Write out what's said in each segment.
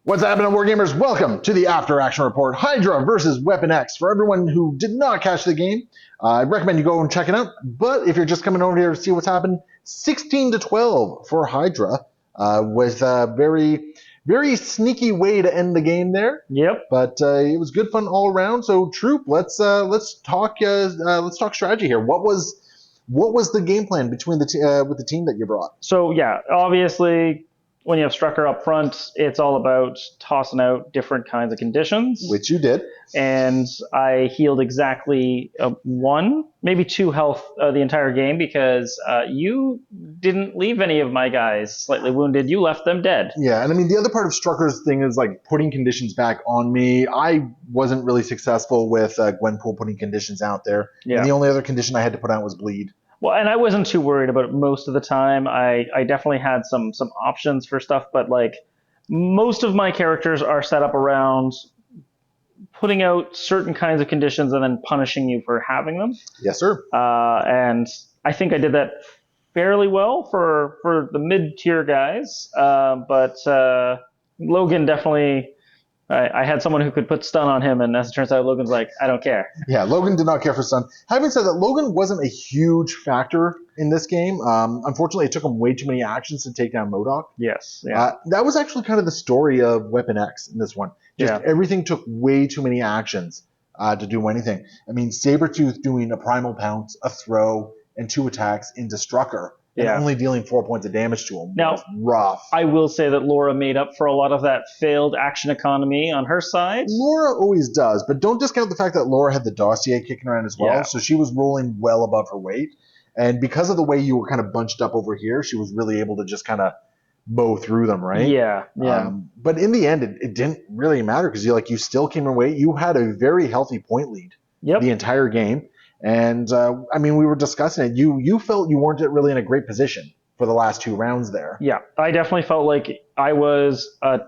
What's happening, Wargamers? Welcome to the After Action Report, Hydra versus Weapon X. For everyone who did not catch the game, I recommend you go and check it out. But if you're just coming over here to see what's happened, 16-12 for Hydra, with a very, very sneaky way to end the game there. Yep. But it was good fun all around. So, Troop, let's talk strategy here. What was the game plan between with the team that you brought? So yeah, obviously, when you have Strucker up front, it's all about tossing out different kinds of conditions. Which you did. And I healed exactly 1, maybe 2 health the entire game because you didn't leave any of my guys slightly wounded. You left them dead. Yeah, and I mean, the other part of Strucker's thing is like putting conditions back on me. I wasn't really successful with Gwenpool putting conditions out there. Yeah. And the only other condition I had to put out was bleed. Well, and I wasn't too worried about it most of the time. I definitely had some options for stuff, but like most of my characters are set up around putting out certain kinds of conditions and then punishing you for having them. Yes, sir. And I think I did that fairly well for the mid-tier guys. But Logan definitely... I had someone who could put stun on him, and as it turns out, Logan's like, I don't care. Yeah, Logan did not care for stun. Having said that, Logan wasn't a huge factor in this game. Unfortunately, it took him way too many actions to take down MODOK. Yes. Yeah. That was actually kind of the story of Weapon X in this one. Just everything took way too many actions to do anything. I mean, Sabretooth doing a Primal Pounce, a throw, and 2 attacks into Strucker. And only dealing 4 points of damage to him. Now, rough. I will say that Laura made up for a lot of that failed action economy on her side. Laura always does, but don't discount the fact that Laura had the dossier kicking around as well, so she was rolling well above her weight. And because of the way you were kind of bunched up over here, she was really able to just kind of mow through them, right? Yeah. But in the end, it didn't really matter because you still came away. You had a very healthy point lead the entire game. And, I mean, we were discussing it. You felt you weren't really in a great position for the last 2 rounds there. Yeah, I definitely felt like I was a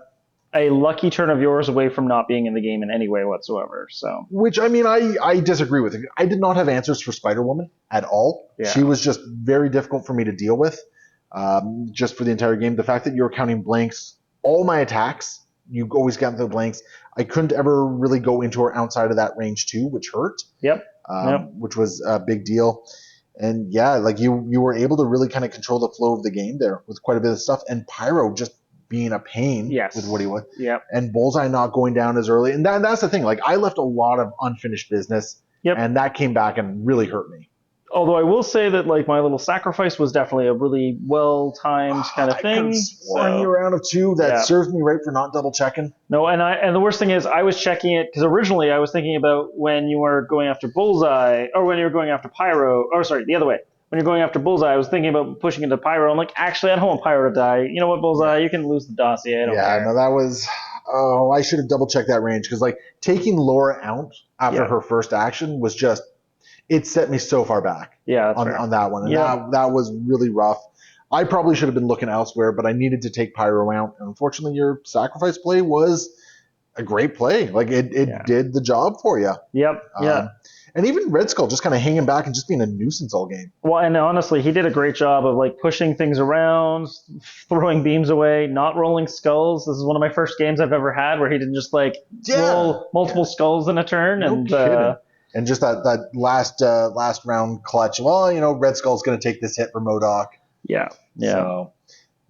lucky turn of yours away from not being in the game in any way whatsoever. So, which, I mean, I disagree with. I did not have answers for Spider-Woman at all. Yeah. She was just very difficult for me to deal with just for the entire game. The fact that you were counting blanks, all my attacks, you always got the blanks. I couldn't ever really go into or outside of that range too, which hurt. Which was a big deal. And yeah, like you were able to really kind of control the flow of the game there with quite a bit of stuff. And Pyro just being a pain with what he was. And Bullseye not going down as early. And that's the thing. Like I left a lot of unfinished business. And that came back and really hurt me. Although I will say that like my little sacrifice was definitely a really well-timed kind of thing. I could have sworn you were out of 2. That served me right for not double checking. No, and the worst thing is I was checking it because originally I was thinking about when you were going after Bullseye or when you were going after Pyro. Or sorry, the other way. When you're going after Bullseye, I was thinking about pushing into Pyro. I'm like, actually, I don't want Pyro to die. You know what, Bullseye? You can lose the dossier. I don't care. No, that was... Oh, I should have double checked that range because like taking Laura out after her first action was just... It set me so far back on that one. And that was really rough. I probably should have been looking elsewhere, but I needed to take Pyro out. And unfortunately, your sacrifice play was a great play. Like, it did the job for you. And even Red Skull just kind of hanging back and just being a nuisance all game. Well, and honestly, he did a great job of like pushing things around, throwing beams away, not rolling skulls. This is one of my first games I've ever had where he didn't just like roll multiple skulls in a turn. No kidding. And just that last round clutch. Well, you know, Red Skull's going to take this hit for MODOK. So,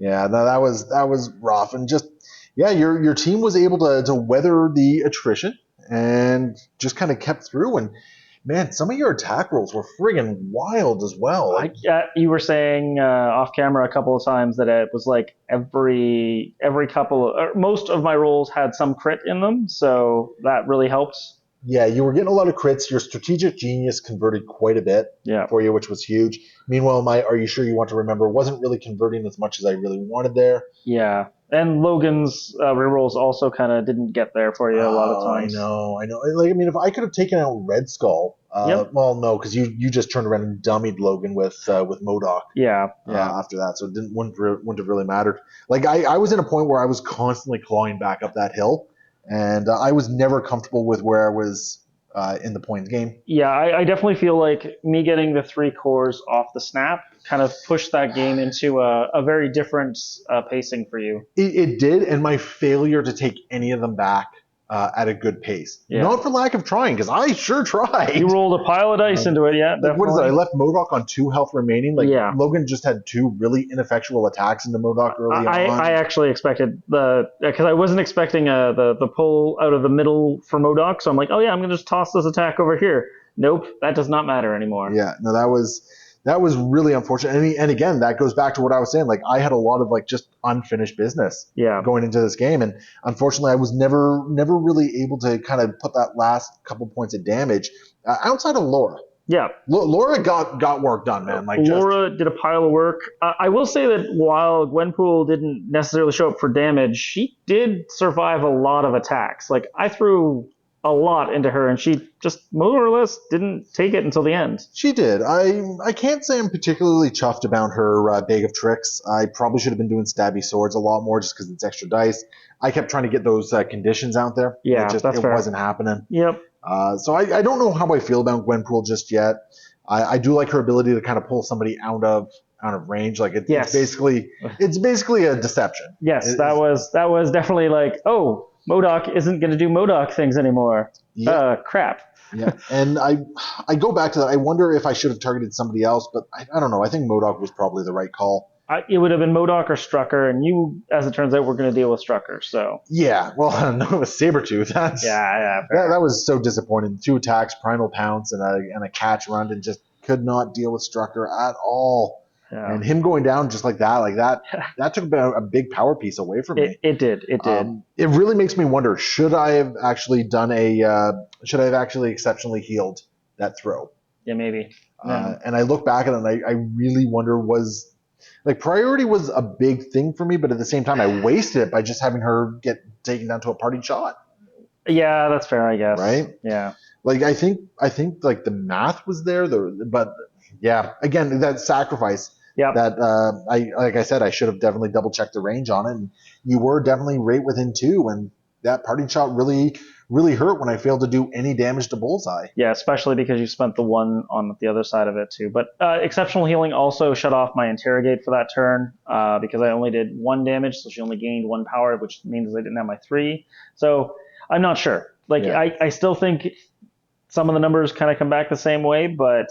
that was rough. And just, your team was able to weather the attrition and just kind of kept through. And, man, some of your attack rolls were friggin' wild as well. You were saying off camera a couple of times that it was like every couple of, most of my rolls had some crit in them. So that really helped. Yeah, you were getting a lot of crits. Your strategic genius converted quite a bit for you, which was huge. Meanwhile, my Are You Sure You Want to Remember wasn't really converting as much as I really wanted there. Yeah, and Logan's rerolls also kind of didn't get there for you a lot of times. I know. Like, I mean, if I could have taken out Red Skull, well, no, because you just turned around and dummied Logan with MODOK. After that, so it wouldn't have really mattered. Like, I was in a point where I was constantly clawing back up that hill. And I was never comfortable with where I was in the points game. Yeah, I definitely feel like me getting the 3 cores off the snap kind of pushed that game into a very different pacing for you. It did, and my failure to take any of them back at a good pace. Yeah. Not for lack of trying, because I sure tried. You rolled a pile of dice into it, yeah, Like, what is it? I definitely. left MODOK on 2 health remaining. Like, Yeah. Logan just had 2 really ineffectual attacks into MODOK early on. I actually expected because I wasn't expecting the pull out of the middle for MODOK, so I'm like, oh yeah, I'm gonna just toss this attack over here. Nope, that does not matter anymore. Yeah, no, that was really unfortunate. And again, that goes back to what I was saying. Like, I had a lot of like just unfinished business Yeah. going into this game, and unfortunately, I was never really able to kind of put that last couple points of damage outside of Laura. Yeah. Laura got work done, man. Like, Laura did a pile of work. I will say that while Gwenpool didn't necessarily show up for damage, she did survive a lot of attacks. Like, I threw a lot into her, and she just more or less didn't take it until the end. She did. I can't say I'm particularly chuffed about her bag of tricks. I probably should have been doing stabby swords a lot more just because it's extra dice. I kept trying to get those conditions out there. Yeah, it that's fair. wasn't happening. Yep. So I don't know how I feel about Gwenpool just yet. I do like her ability to kind of pull somebody out of range. Like Yes. it's basically a deception. Yes, that was definitely like, oh, MODOK isn't going to do MODOK things anymore. Yeah. Crap. Yeah, and I go back to that. I wonder if I should have targeted somebody else, but I don't know. I think MODOK was probably the right call. It would have been MODOK or Strucker, and you, as it turns out, were going to deal with Strucker. So yeah, well, I don't know. It was Sabretooth. That was so disappointing. 2 attacks, Primal Pounce, and a catch run, and just could not deal with Strucker at all. Yeah. And him going down just like that took a big power piece away from me. It did. It really makes me wonder: should I have actually should I have actually exceptionally healed that throw? Yeah, maybe. And I look back at it, and I really wonder priority was a big thing for me, but at the same time, I wasted it by just having her get taken down to a parting shot. Yeah, that's fair, I guess. Right? Yeah. Like, I think like the math was there, but yeah, again, that sacrifice. Yeah. That like I said, I should have definitely double checked the range on it, and you were definitely right within 2, and that parting shot really hurt when I failed to do any damage to Bullseye. Yeah, especially because you spent the 1 on the other side of it too. But exceptional healing also shut off my interrogate for that turn because I only did 1 damage, so she only gained 1 power, which means I didn't have my 3. So I'm not sure. Like, yeah. I still think some of the numbers kind of come back the same way, but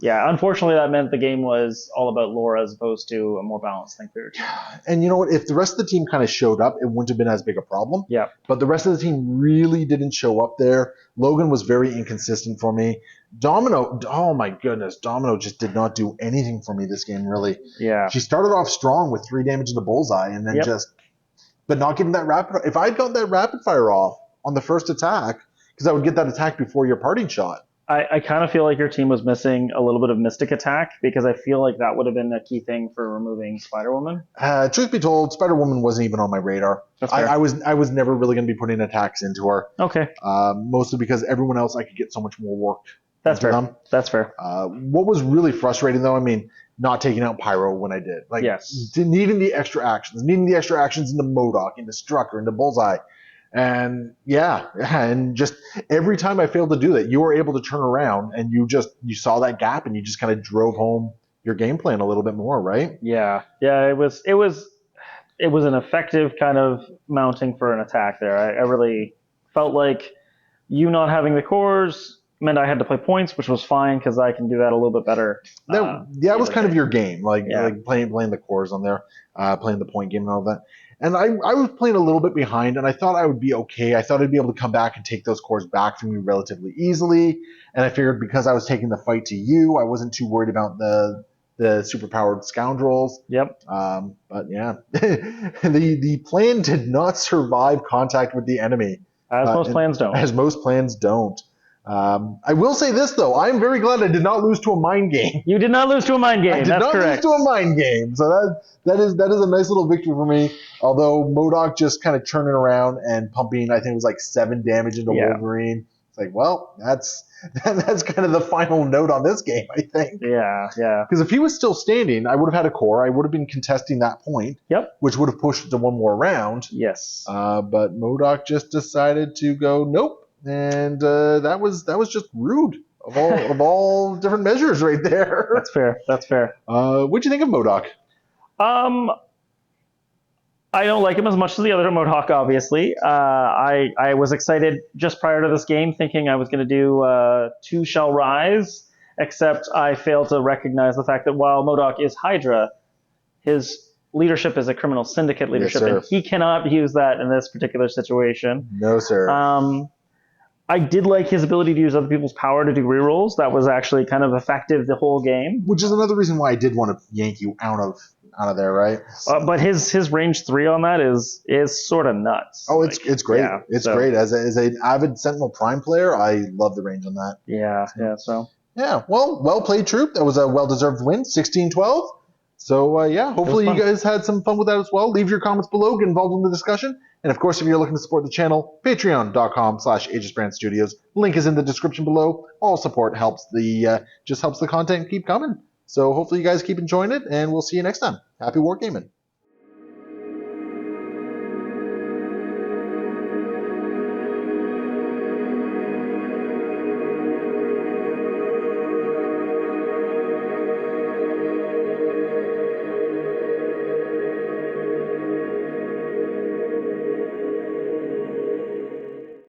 yeah, unfortunately that meant the game was all about Laura as opposed to a more balanced thing for your team. And you know what? If the rest of the team kind of showed up, it wouldn't have been as big a problem. Yeah. But the rest of the team really didn't show up there. Logan was very inconsistent for me. Domino, oh my goodness, Domino just did not do anything for me this game, really. Yeah. She started off strong with 3 damage into Bullseye, and then but not getting that rapid. If I'd gotten that rapid fire off on the first attack, because I would get that attack before your parting shot. I kind of feel like your team was missing a little bit of Mystic Attack because I feel like that would have been a key thing for removing Spider-Woman. Truth be told, Spider-Woman wasn't even on my radar. I was never really going to be putting attacks into her. Okay. Mostly because everyone else I could get so much more work. That's fair. Them. That's fair. What was really frustrating though, I mean, not taking out Pyro when I did. Like, yes. Needing the extra actions into MODOK, into Strucker, into Bullseye. And and just every time I failed to do that, you were able to turn around and you saw that gap and you just kind of drove home your game plan a little bit more, right? Yeah. It was an effective kind of mounting for an attack there. I really felt like you not having the cores meant I had to play points, which was fine because I can do that a little bit better. That was kind of your game, like playing the cores on there, playing the point game and all that. And I was playing a little bit behind, and I thought I would be okay. I thought I'd be able to come back and take those cores back from you relatively easily. And I figured because I was taking the fight to you, I wasn't too worried about the superpowered scoundrels. Yep. But yeah, the plan did not survive contact with the enemy. As most plans don't. As most plans don't. I will say this, though. I'm very glad I did not lose to a mind game. You did not lose to a mind game. That's correct. I did not lose to a mind game. So that is a nice little victory for me. Although MODOK just kind of turning around and pumping, I think it was like 7 damage into Wolverine. It's like, well, that's kind of the final note on this game, I think. Yeah. Because if he was still standing, I would have had a core. I would have been contesting that point. Yep. Which would have pushed it to 1 more round. Yes. But MODOK just decided to go, nope. and that was just rude of all different measures right there. That's fair. That's fair. What'd you think of MODOK? Um, I don't like him as much as the other Mohawk, obviously. I was excited just prior to this game, thinking I was going to do Two Shall Rise, except I failed to recognize the fact that while MODOK is Hydra, his leadership is a criminal syndicate leadership, Yes, and he cannot use that in this particular situation. No, sir. I did like his ability to use other people's power to do rerolls. That was actually kind of effective the whole game. Which is another reason why I did want to yank you out of there, right? But his range 3 on that is sort of nuts. Oh, it's great. Yeah, it's great. As an avid Sentinel Prime player, I love the range on that. Yeah. So yeah, well played, troop. That was a well-deserved win, 16-12. So yeah, hopefully you guys had some fun with that as well. Leave your comments below, get involved in the discussion. And of course, if you're looking to support the channel, patreon.com/AegisBrand Link is in the description below. All support helps just helps the content keep coming. So hopefully you guys keep enjoying it, and we'll see you next time. Happy wargaming.